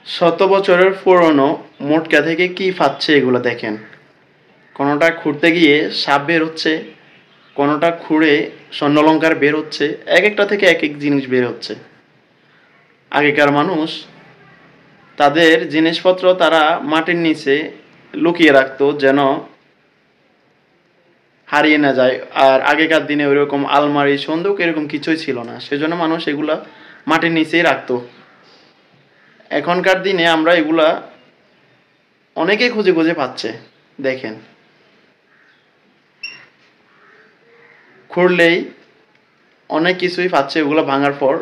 শত বছরের পুরনো মোটকা থেকে কি পাচ্ছে এগুলো দেখেন। কোনোটা খুঁড়তে গিয়ে সাপ বের হচ্ছে, কোনোটা খুঁড়ে স্বর্ণালঙ্কার বের হচ্ছে, এক একটা থেকে এক এক জিনিস বের হচ্ছে। আগেকার মানুষ তাদের জিনিসপত্র তারা মাটির নিচে লুকিয়ে রাখতো যেন হারিয়ে না যায়। আর আগেকার দিনে ওইরকম আলমারি সন্দুক এরকম কিছুই ছিল না, সেজন্য মানুষ এগুলা মাটির নিচেই রাখতো। এখনকার দিনে আমরা এগুলা অনেকেই খুঁজে খুঁজে পাচ্ছে। দেখেন, খুঁড়লেই অনেক কিছুই পাচ্ছে এগুলো ভাঙার পর।